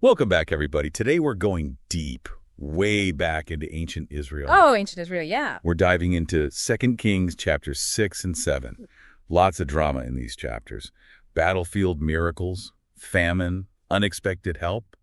Welcome back, everybody. Today we're going deep, way back into ancient Israel. Oh, ancient Israel, yeah. We're diving into 2 Kings chapters 6 and 7. Lots of drama in these chapters. Battlefield miracles, famine, unexpected help.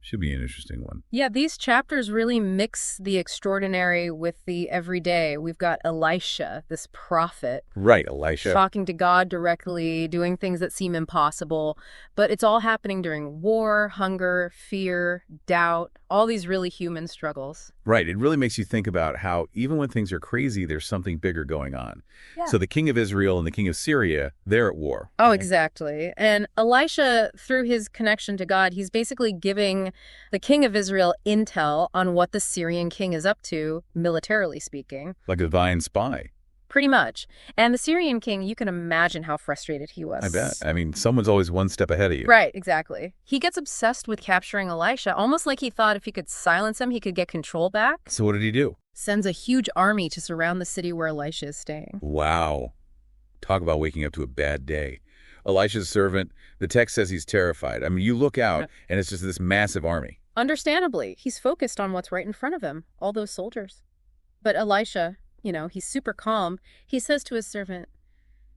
Should be an interesting one. Yeah, these chapters really mix the extraordinary with the everyday. We've got Elisha, this prophet. Right, Elisha. Talking to God directly, doing things that seem impossible. But it's all happening during war, hunger, fear, doubt, all these really human struggles. Right, it really makes you think about how even when things are crazy, there's something bigger going on. Yeah. So the king of Israel and the king of Syria, they're at war. Oh, exactly. And Elisha, through his connection to God, he's basically giving the king of Israel intel on what the Syrian king is up to, militarily speaking. Like a divine spy. Pretty much. And the Syrian king, you can imagine how frustrated he was. I bet. I mean, someone's always one step ahead of you. Right, exactly. He gets obsessed with capturing Elisha, almost like he thought if he could silence him, he could get control back. So what did he do? Sends a huge army to surround the city where Elisha is staying. Wow. Talk about waking up to a bad day. Elisha's servant, the text says he's terrified. I mean, you look out, and it's just this massive army. Understandably, he's focused on what's right in front of him, all those soldiers. But Elisha, he's super calm. He says to his servant,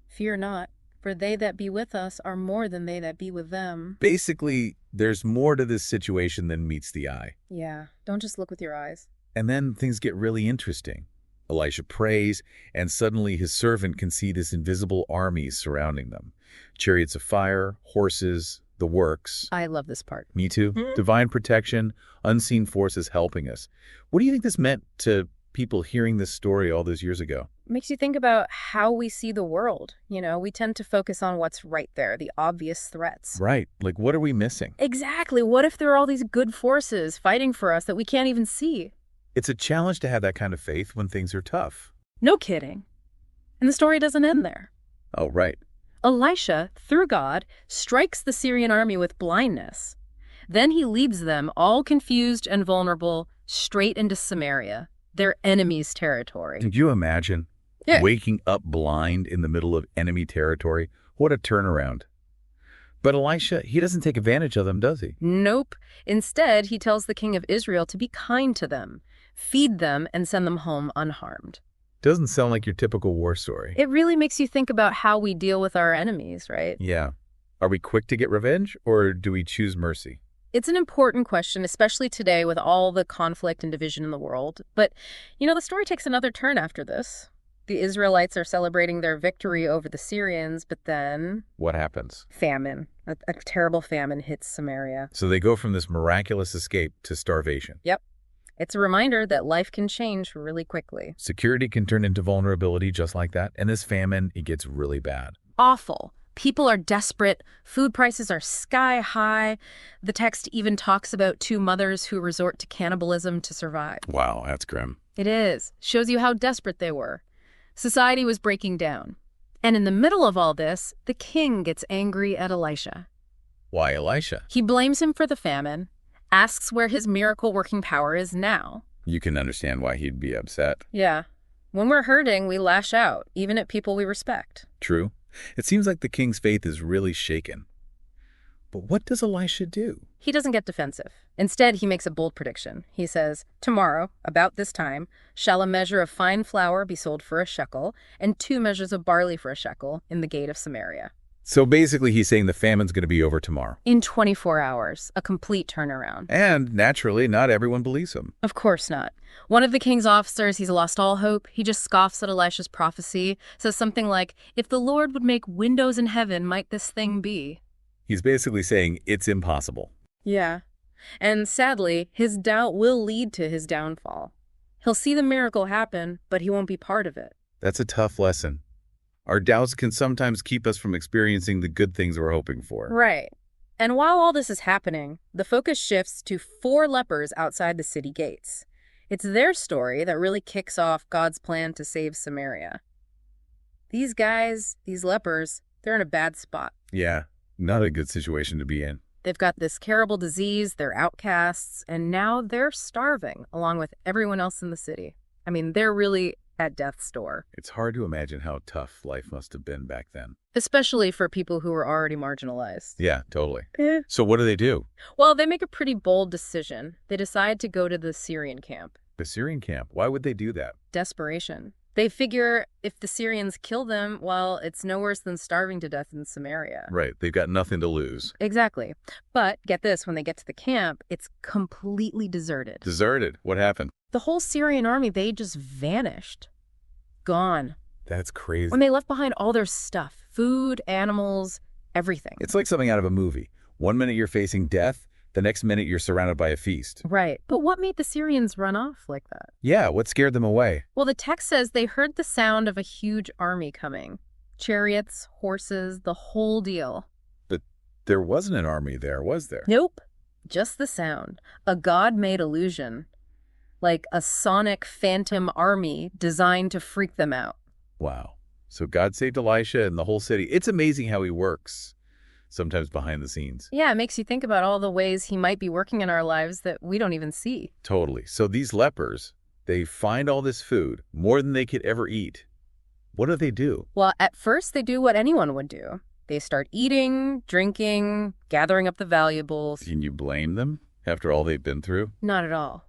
"Fear not, for they that be with us are more than they that be with them." Basically, there's more to this situation than meets the eye. Yeah, don't just look with your eyes. And then things get really interesting. Elisha prays, and suddenly his servant can see this invisible army surrounding them. Chariots of fire, horses, the works. I love this part. Me too. Divine protection, unseen forces helping us. What do you think this meant to people hearing this story all those years ago? Makes you think about how we see the world. We tend to focus on what's right there, the obvious threats. Right. Like, what are we missing? Exactly. What if there are all these good forces fighting for us that we can't even see? It's a challenge to have that kind of faith when things are tough. No kidding. And the story doesn't end there. Oh, right. Elisha, through God, strikes the Syrian army with blindness. Then he leads them, all confused and vulnerable, straight into Samaria, their enemy's territory. Did you imagine waking up blind in the middle of enemy territory? What a turnaround. But Elisha, he doesn't take advantage of them, does he? Nope. Instead, he tells the king of Israel to be kind to them, feed them, and send them home unharmed. Doesn't sound like your typical war story. It really makes you think about how we deal with our enemies, right? Yeah. Are we quick to get revenge, or do we choose mercy? It's an important question, especially today with all the conflict and division in the world. But, the story takes another turn after this. The Israelites are celebrating their victory over the Syrians, but then... What happens? Famine. A terrible famine hits Samaria. So they go from this miraculous escape to starvation. Yep. It's a reminder that life can change really quickly. Security can turn into vulnerability just like that. And this famine, it gets really bad. Awful. People are desperate. Food prices are sky high. The text even talks about two mothers who resort to cannibalism to survive. Wow, that's grim. It is. Shows you how desperate they were. Society was breaking down. And in the middle of all this, the king gets angry at Elisha. Why Elisha? He blames him for the famine, asks where his miracle-working power is now. You can understand why he'd be upset. Yeah. When we're hurting, we lash out, even at people we respect. True. It seems like the king's faith is really shaken. But what does Elisha do? He doesn't get defensive. Instead, he makes a bold prediction. He says, "Tomorrow, about this time, shall a measure of fine flour be sold for a shekel, and 2 measures of barley for a shekel in the gate of Samaria." So basically he's saying the famine's going to be over tomorrow. In 24 hours, a complete turnaround. And naturally, not everyone believes him. Of course not. One of the king's officers, he's lost all hope. He just scoffs at Elisha's prophecy, says something like, "If the Lord would make windows in heaven, might this thing be?" He's basically saying it's impossible. Yeah. And sadly, his doubt will lead to his downfall. He'll see the miracle happen, but he won't be part of it. That's a tough lesson. Our doubts can sometimes keep us from experiencing the good things we're hoping for. Right. And while all this is happening, the focus shifts to 4 lepers outside the city gates. It's their story that really kicks off God's plan to save Samaria. These guys, these lepers, they're in a bad spot. Yeah, not a good situation to be in. They've got this terrible disease, they're outcasts, and now they're starving along with everyone else in the city. I mean, they're really at death's door. It's hard to imagine how tough life must have been back then. Especially for people who were already marginalized. Yeah, totally. Eh. So what do? Well, they make a pretty bold decision. They decide to go to the Syrian camp. The Syrian camp. Why would they do that? Desperation. They figure if the Syrians kill them, well, it's no worse than starving to death in Samaria. Right. They've got nothing to lose. Exactly. But get this, when they get to the camp, it's completely deserted. Deserted? What happened? The whole Syrian army, they just vanished. Gone. That's crazy. When they left behind all their stuff, food, animals, everything. It's like something out of a movie. 1 minute you're facing death, the next minute you're surrounded by a feast. Right. But what made the Syrians run off like that? Yeah, what scared them away? Well, the text says they heard the sound of a huge army coming. Chariots, horses, the whole deal. But there wasn't an army there, was there? Nope. Just the sound. A God-made illusion. Like a sonic phantom army designed to freak them out. Wow. So God saved Elisha and the whole city. It's amazing how he works, sometimes behind the scenes. Yeah, it makes you think about all the ways he might be working in our lives that we don't even see. Totally. So these lepers, they find all this food, more than they could ever eat. What do? Well, at first they do what anyone would do. They start eating, drinking, gathering up the valuables. Can you blame them after all they've been through? Not at all.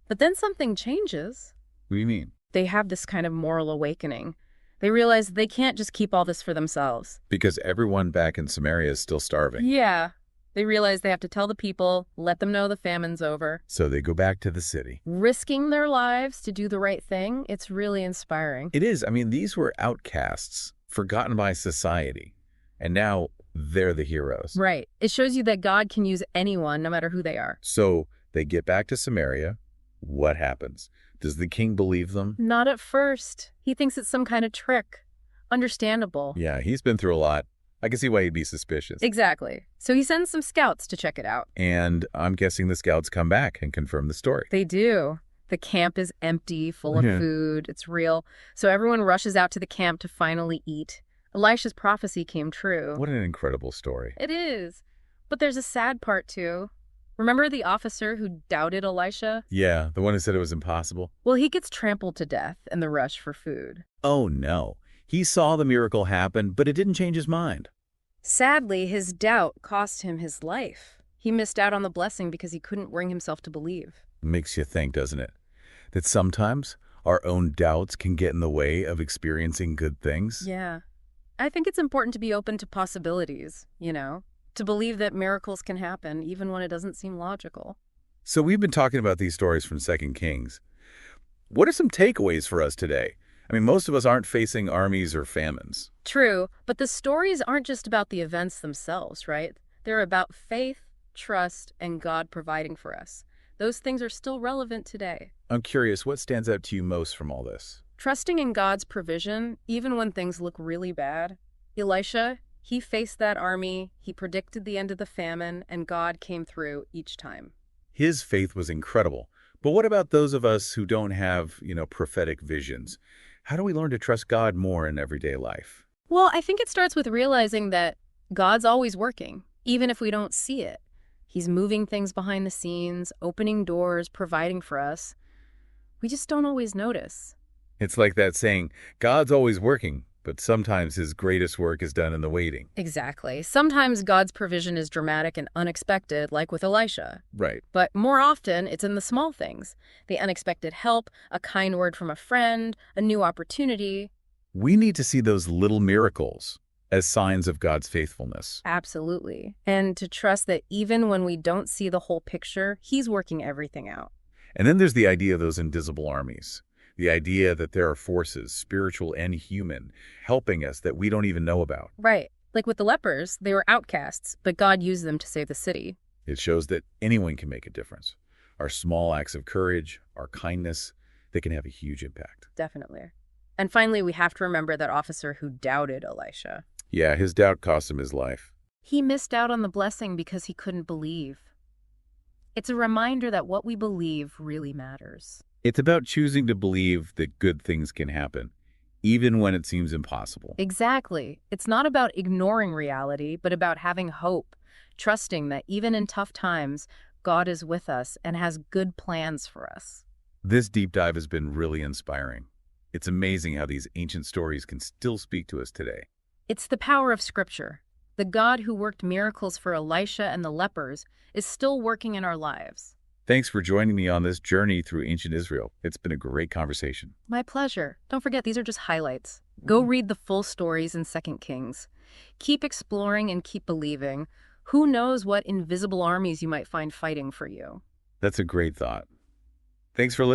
But then something changes. What do you mean? They have this kind of moral awakening. They realize they can't just keep all this for themselves. Because everyone back in Samaria is still starving. Yeah. They realize they have to tell the people, let them know the famine's over. So they go back to the city. Risking their lives to do the right thing, it's really inspiring. It is. I mean, these were outcasts, forgotten by society. And now they're the heroes. Right. It shows you that God can use anyone, no matter who they are. So they get back to Samaria. What happens? Does the king believe them? Not at first. He thinks it's some kind of trick. Understandable. Yeah, he's been through a lot. I can see why he'd be suspicious. Exactly. So he sends some scouts to check it out. And I'm guessing the scouts come back and confirm the story. They do. The camp is empty, full of food. It's real. So everyone rushes out to the camp to finally eat. Elisha's prophecy came true. What an incredible story. It is. But there's a sad part, too. Remember the officer who doubted Elisha? Yeah, the one who said it was impossible. Well, he gets trampled to death in the rush for food. Oh, no. He saw the miracle happen, but it didn't change his mind. Sadly, his doubt cost him his life. He missed out on the blessing because he couldn't bring himself to believe. Makes you think, doesn't it? That sometimes our own doubts can get in the way of experiencing good things. Yeah. I think it's important to be open to possibilities, to believe that miracles can happen even when it doesn't seem logical. So we've been talking about these stories from 2 Kings. What are some takeaways for us today? I mean, most of us aren't facing armies or famines. True, but the stories aren't just about the events themselves, right? They're about faith, trust, and God providing for us. Those things are still relevant today. I'm curious, what stands out to you most from all this? Trusting in God's provision, even when things look really bad. Elisha, he faced that army, he predicted the end of the famine, and God came through each time. His faith was incredible. But what about those of us who don't have, prophetic visions? How do we learn to trust God more in everyday life? Well, I think it starts with realizing that God's always working, even if we don't see it. He's moving things behind the scenes, opening doors, providing for us. We just don't always notice. It's like that saying, God's always working, but sometimes his greatest work is done in the waiting. Exactly. Sometimes God's provision is dramatic and unexpected, like with Elisha. Right. But more often, it's in the small things. The unexpected help, a kind word from a friend, a new opportunity. We need to see those little miracles as signs of God's faithfulness. Absolutely. And to trust that even when we don't see the whole picture, he's working everything out. And then there's the idea of those invisible armies. The idea that there are forces, spiritual and human, helping us that we don't even know about. Right. Like with the lepers, they were outcasts, but God used them to save the city. It shows that anyone can make a difference. Our small acts of courage, our kindness, they can have a huge impact. Definitely. And finally, we have to remember that officer who doubted Elisha. Yeah, his doubt cost him his life. He missed out on the blessing because he couldn't believe. It's a reminder that what we believe really matters. It's about choosing to believe that good things can happen, even when it seems impossible. Exactly. It's not about ignoring reality, but about having hope, trusting that even in tough times, God is with us and has good plans for us. This deep dive has been really inspiring. It's amazing how these ancient stories can still speak to us today. It's the power of Scripture. The God who worked miracles for Elisha and the lepers is still working in our lives. Thanks for joining me on this journey through ancient Israel. It's been a great conversation. My pleasure. Don't forget, these are just highlights. Go read the full stories in 2 Kings. Keep exploring and keep believing. Who knows what invisible armies you might find fighting for you? That's a great thought. Thanks for listening.